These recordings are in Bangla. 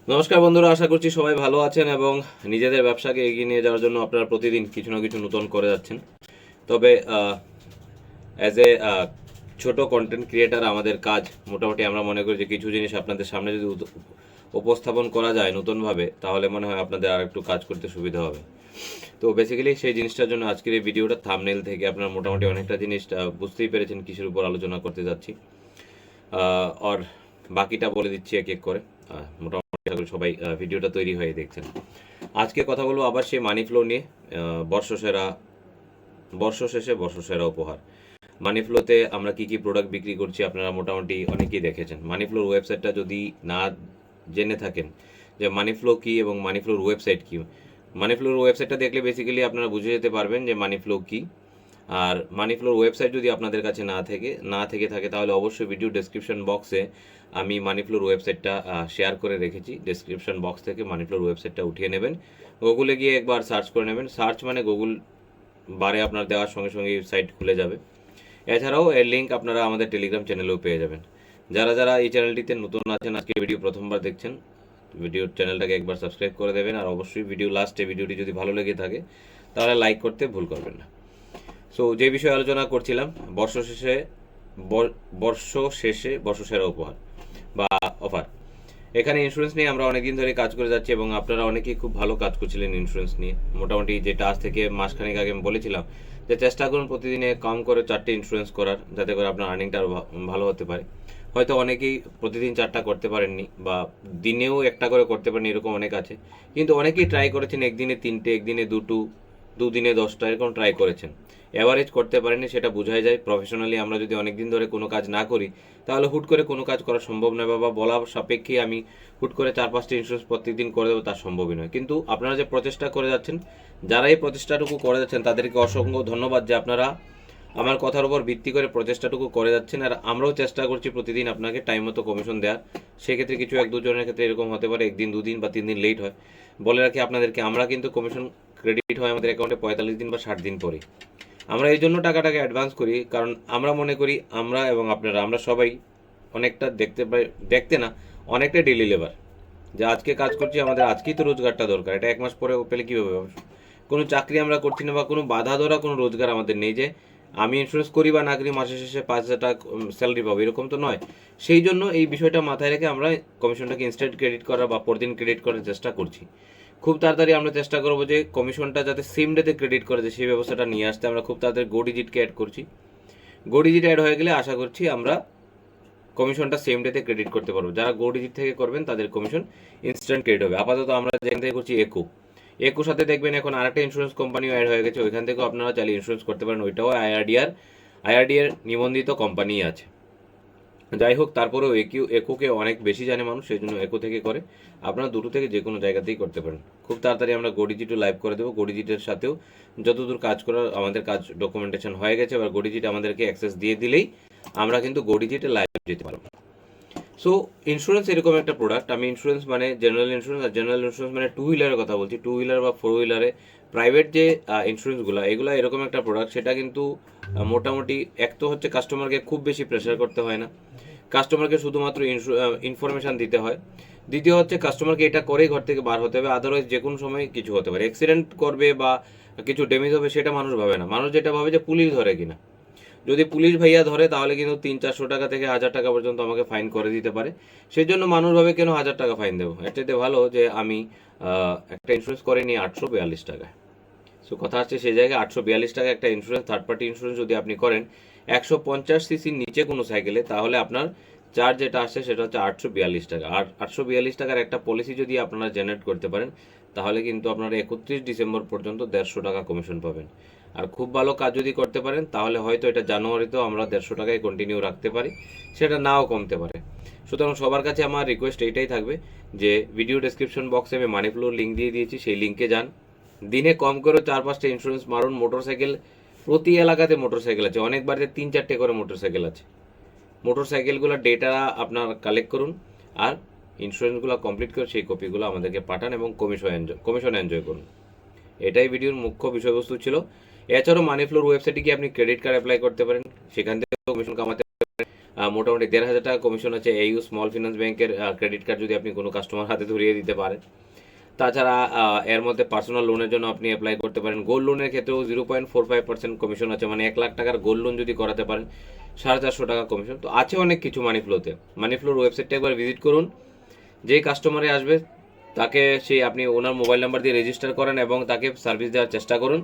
নমস্কার বন্ধুরা, আশা করছি সবাই ভালো আছেন এবং নিজেদের ব্যবসাকে এগিয়ে নিয়ে যাওয়ার জন্য আপনারা প্রতিদিন কিছু না কিছু নতুন করে যাচ্ছেন। তবে অ্যাজ এ ছোট কন্টেন্ট ক্রিয়েটার আমাদের কাজ মোটামুটি আমরা মনে করি যে কিছু জিনিস আপনাদের সামনে যদি উপস্থাপন করা যায় নতুনভাবে, তাহলে মনে হয় আপনাদের আর একটু কাজ করতে সুবিধা হবে। তো বেসিক্যালি সেই জিনিসটার জন্য আজকের এই ভিডিওটা থাম্বনেল থেকে আপনারা মোটামুটি অনেকটা জিনিস বুঝতেই পেরেছেন কিসের উপর আলোচনা করতে যাচ্ছি। আর বাকিটা বলে দিচ্ছি এক এক করে। মোটামুটি আশা করি সবাই ভিডিওটা তৈরি হয়ে দেখছেন। আজকে কথা বলবো আবার সেই মানি ফ্লো নিয়ে। বর্ষ শেষে বর্ষসেরা উপহার। মানি ফ্লোতে আমরা কি কি প্রোডাক্ট বিক্রি করছি আপনারা মোটামুটি অনেকেই দেখেছেন। মানি ফ্লোর ওয়েবসাইটটা যদি না জেনে থাকেন যে মানি ফ্লো কী এবং মানি ফ্লোর ওয়েবসাইট কী, মানি ফ্লোর ওয়েবসাইটটা দেখলে বেসিক্যালি আপনারা বুঝে যেতে পারবেন যে মানি ফ্লো কী। আর মানি ফ্লোর ওয়েবসাইট যদি আপনাদের কাছে না থেকে থাকে তাহলে অবশ্যই ভিডিও ডেসক্রিপশন বক্সে আমি মানি ফ্লোর ওয়েবসাইটটা শেয়ার করে রেখেছি। ডেসক্রিপশন বক্স থেকে মানি ফ্লোর ওয়েবসাইটটা উঠিয়ে নেবেন, গুগলে গিয়ে একবার সার্চ করে নেবেন। সার্চ মানে গুগল বারে আপনার দেওয়ার সঙ্গে সঙ্গে সাইট খুলে যাবে। এছাড়াও এর লিঙ্ক আপনারা আমাদের টেলিগ্রাম চ্যানেলেও পেয়ে যাবেন। যারা যারা এই চ্যানেলটিতে নতুন আছেন, আজকে ভিডিও প্রথমবার দেখছেন, ভিডিওর চ্যানেলটাকে একবার সাবস্ক্রাইব করে দেবেন। আর অবশ্যই ভিডিওটি যদি ভালো লেগে থাকে তাহলে লাইক করতে ভুল করবেন না। সো যে বিষয়ে আলোচনা করছিলাম, বর্ষ শেষে বর্ষসেরা উপহার বা অফার। এখানে ইন্স্যুরেন্স নিয়ে আমরা অনেকদিন ধরে কাজ করে যাচ্ছি এবং আপনারা অনেকেই খুব ভালো কাজ করছিলেন ইন্স্যুরেন্স নিয়ে। মোটামুটি যেটা আজ থেকে মাসখানেক আগে আমি বলেছিলাম যে চেষ্টা করুন প্রতিদিনে কম করে 4টে ইন্স্যুরেন্স করার, যাতে করে আপনার আর্নিংটা আরও ভালো হতে পারে। হয়তো অনেকেই প্রতিদিন 4টা করতে পারেননি বা দিনেও একটা করে করতে পারেন, এরকম অনেক আছে। কিন্তু অনেকেই ট্রাই করেছেন একদিনে 3টে, একদিনে 2টো, 2 দিনে 10টা, এরকম ট্রাই করেছেন। অ্যাভারেজ করতে পারেনি, সেটা বোঝাই যায়। প্রফেশনালি আমরা যদি অনেক দিন ধরে কোনো কাজ না করি তাহলে হুট করে কোনো কাজ করা সম্ভব নয়, বা বলা সাপেক্ষে আমি হুট করে 4-5টি ইন্স্যুরেন্স প্রত্যেকদিন করে দেবো, তা সম্ভবই নয়। কিন্তু আপনারা যে প্রচেষ্টা করে যাচ্ছেন, যারা এই প্রচেষ্টাটুকু করে যাচ্ছেন তাদেরকে অসংখ্য ধন্যবাদ যে আপনারা আমার কথার উপর ভিত্তি করে প্রচেষ্টাটুকু করে যাচ্ছেন। আর আমরাও চেষ্টা করছি প্রতিদিন আপনাকে টাইম মতো কমিশন দেওয়ার। সেক্ষেত্রে কিছু 1-2 জনের ক্ষেত্রে এরকম হতে পারে 1 দিন 2 দিন বা 3 দিন লেট হয়। বলে রাখি আপনাদেরকে, আমরা কিন্তু কমিশন ক্রেডিট হয় আমাদের অ্যাকাউন্টে 45 দিন বা 60 দিন পরে। আমরা এই জন্য টাকাটাকে অ্যাডভান্স করি, কারণ আমরা মনে করি আমরা এবং আপনারা আমরা সবাই অনেকটা দেখতে না, অনেকটা ডেলি লেবার। যে আজকে কাজ করছি, আমাদের আজকেই তো রোজগারটা দরকার। এটা 1 মাস পরে পেলে কীভাবে হবে? কোনো চাকরি আমরা করছি না বা কোনো বাধা ধরা কোনো রোজগার আমাদের নেই যে আমি ইন্স্যুরেন্স করি বা না করি মাসের শেষে 5,000 টাকা স্যালারি পাবো, এরকম তো নয়। সেই জন্য এই বিষয়টা মাথায় রেখে আমরা কমিশনটাকে ইনস্ট্যান্ট ক্রেডিট করা বা পরদিন ক্রেডিট করার চেষ্টা করছি। খুব তাড়াতাড়ি আমরা চেষ্টা করবো যে কমিশনটা যাতে সেম ডেতে ক্রেডিট করে যায় সেই ব্যবস্থাটা নিয়ে আসতে। আমরা খুব তাড়াতাড়ি গো ডিজিটকে অ্যাড করছি। গো ডিজিট অ্যাড হয়ে গেলে আশা করছি আমরা কমিশনটা সেম ডেতে ক্রেডিট করতে পারবো। যারা গো ডিজিট থেকে করবেন তাদের কমিশন ইনস্ট্যান্ট ক্রেডিট হবে। আপাতত আমরা যেখান থেকে করছি একুর সাথে দেখবেন এখন আরেকটা ইন্স্যুরেন্স কোম্পানিও অ্যাড হয়ে গেছে, ওইখান থেকেও আপনারা চাইলে ইন্স্যুরেন্স করতে পারেন। ওইটাও আইআরডিএর নিবন্ধিত কোম্পানি আছে। যাই হোক, তারপরেও একুকে অনেক বেশি জানে মানুষ, সেই জন্য একু থেকে করে। আপনারা দুটো থেকে যে কোনো জায়গাতেই করতে পারেন। খুব তাড়াতাড়ি আমরা গো ডিজিটও লাইভ করে দেবো। গো ডিজিটের সাথেও যতদূর কাজ করার আমাদের কাজ ডকুমেন্টেশন হয়ে গেছে। এবার গো ডিজিট আমাদেরকে অ্যাক্সেস দিয়ে দিলেই আমরা কিন্তু গো ডিজিটে লাইভ যেতে পারবো। সো ইন্স্যুরেন্স এরকম একটা প্রোডাক্ট। আমি ইন্স্যুরেন্স মানে জেনারেল ইন্স্যুরেন্স, আর জেনারেল ইন্স্যুরেন্স মানে 2 হুইলারের কথা বলছি। 2 হুইলার বা 4 হুইলারে প্রাইভেট যে ইন্স্যুরেন্সগুলো, এগুলো এরকম একটা প্রোডাক্ট। সেটা কিন্তু মোটামুটি এক তো হচ্ছে কাস্টমারকে খুব বেশি প্রেশার করতে হয় না, কাস্টমারকে শুধুমাত্র ইনফরমেশান দিতে হয়। দ্বিতীয় হচ্ছে কাস্টমারকে এটা করেই ঘর থেকে বার হতে হবে, আদারওয়াইজ যে কোনো সময় কিছু হতে পারে। অ্যাক্সিডেন্ট করবে বা কিছু ড্যামেজ হবে সেটা মানুষ ভাবে না, মানুষ যেটা ভাবে যে পুলিশ ধরে কিনা। যদি পুলিশ ভাইয়া ধরে তাহলে কিন্তু 300-400 টাকা থেকে 1,000 টাকা পর্যন্ত আমাকে ফাইন করে দিতে পারে। সেই জন্য মানুষ ভাবে কেন 1,000 টাকা ফাইন দেবো, এর চাইতে ভালো যে আমি একটা ইন্স্যুরেন্স করে নিই 842 টাকায়। সো কথা হচ্ছে সেই জায়গায় 842 টাকা একটা ইন্স্যুরেন্স, থার্ড পার্টি ইন্স্যুরেন্স যদি আপনি করেন 150 সিসির নিচে কোনো সাইকেলে, তাহলে আপনার চার্জ যেটা আসছে সেটা হচ্ছে 842 টাকা। আর 842 টাকার একটা পলিসি যদি আপনারা জেনারেট করতে পারেন তাহলে কিন্তু আপনারা 31 ডিসেম্বর পর্যন্ত 150 টাকা কমিশন পাবেন। আর খুব ভালো কাজ যদি করতে পারেন তাহলে হয়তো এটা জানুয়ারিতেও আমরা 150 টাকায় কন্টিনিউ রাখতে পারি, সেটা নাও কমতে পারে। সুতরাং সবার কাছে আমার রিকোয়েস্ট এইটাই থাকবে যে ভিডিও ডেসক্রিপশন বক্সে আমি মানি ফ্লোর লিঙ্ক দিয়ে দিয়েছি, সেই লিঙ্কে যান। দিনে কম করে 4-5টা ইন্স্যুরেন্স মারুন। মোটরসাইকেল প্রতি এলাকাতে মোটরসাইকেল আছে, অনেক বাড়িতে 3-4টে করে মোটরসাইকেল আছে। মোটরসাইকেলগুলোর ডেটা আপনার কালেক্ট করুন আর ইন্স্যুরেন্সগুলো কমপ্লিট করে সেই কপিগুলো আমাদেরকে পাঠান এবং কমিশন এনজয় করুন। এটাই ভিডিওর মুখ্য বিষয়বস্তু ছিল। এছাড়াও মানি ফ্লোর ওয়েবসাইটে গিয়ে আপনি ক্রেডিট কার্ড অ্যাপ্লাই করতে পারেন, সেখান থেকে কমিশন কামাতে পারেন। মোটামুটি 1,500 টাকা কমিশন আছে AU স্মল ফিনান্স ব্যাংকের ক্রেডিট কার্ড যদি আপনি কোনো কাস্টমার হাতে ধরিয়ে দিতে পারেন। তাছাড়া এর মধ্যে পার্সোনাল লোনের জন্য আপনি অ্যাপ্লাই করতে পারেন। গোল্ড লোনের ক্ষেত্রেও 0.45% কমিশন আছে, মানে 1 লাখ টাকার গোল্ড লোন যদি করাতে পারেন 450 টাকা কমিশন। তো আছে অনেক কিছু মানিফ্লোতে। মানিফ্লোর ওয়েবসাইটটা একবার ভিজিট করুন। যেই কাস্টমারে আসবে তাকে সেই আপনি ওনার মোবাইল নাম্বার দিয়ে রেজিস্টার করেন এবং তাকে সার্ভিস দেওয়ার চেষ্টা করুন।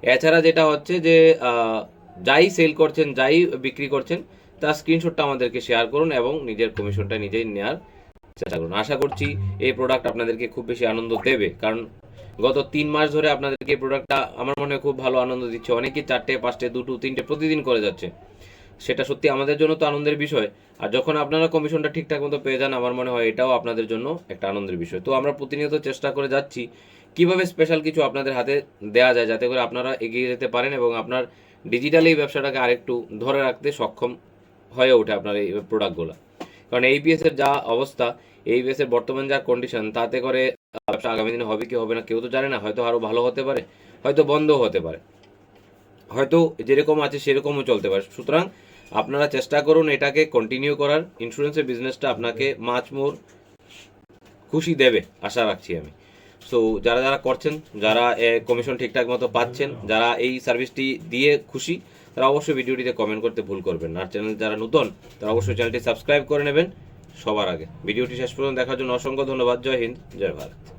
এছাড়া যেটা হচ্ছে যে যাই সেল করছেন, যাই বিক্রি করছেন, তার স্ক্রিনশটটা আমাদেরকে শেয়ার করুন এবং নিজের কমিশনটা নিজেই নেওয়ার চেষ্টা করুন। আশা করছি এই প্রোডাক্ট আপনাদেরকে খুব বেশি আনন্দ দেবে, কারণ গত 3 মাস ধরে আপনাদেরকে এই প্রোডাক্টটা আমার মনে হয় খুব ভালো আনন্দ দিচ্ছে। অনেকেই 4টে 5টে 2টো 3টে প্রতিদিন করে যাচ্ছে, সেটা সত্যি আমাদের জন্য তো আনন্দের বিষয়। আর যখন আপনারা কমিশনটা ঠিকঠাক মতো পেয়ে যান, আমার মনে হয় এটাও আপনাদের জন্য একটা আনন্দের বিষয়। তো আমরা প্রতিনিয়ত চেষ্টা করে যাচ্ছি কিভাবে স্পেশাল কিছু আপনাদের হাতে দেওয়া যায়, যাতে করে আপনারা এগিয়ে যেতে পারেন এবং আপনার ডিজিটাল এই ব্যবসাটাকে আরেকটু ধরে রাখতে সক্ষম হয়ে ওঠে আপনার এই প্রোডাক্টগুলো। কারণ ABS এর যা অবস্থা, ABS এর বর্তমান যা কন্ডিশন, তাতে করে ব্যবসা আগামী দিনে হবে কি হবে না কেউ তো জানে না। হয়তো আরও ভালো হতে পারে, হয়তো বন্ধও হতে পারে, হয়তো যেরকম আছে সেরকমও চলতে পারে। সুতরাং আপনারা চেষ্টা করুন এটাকে কন্টিনিউ করার। ইন্স্যুরেন্সের বিজনেসটা আপনাকে মাচ মোর খুশি দেবে আশা রাখছি আমি। সো যারা যারা করছেন, যারা কমিশন ঠিকঠাক মতো পাচ্ছেন, যারা এই সার্ভিসটি দিয়ে খুশি, তারা অবশ্যই ভিডিওটিতে কমেন্ট করতে ভুল করবেন না। আর চ্যানেল যারা নতুন, তারা অবশ্যই চ্যানেলটি সাবস্ক্রাইব করে নেবেন সবার আগে। ভিডিওটি শেষ পর্যন্ত দেখার জন্য অসংখ্য ধন্যবাদ। জয় হিন্দ, জয় ভারত।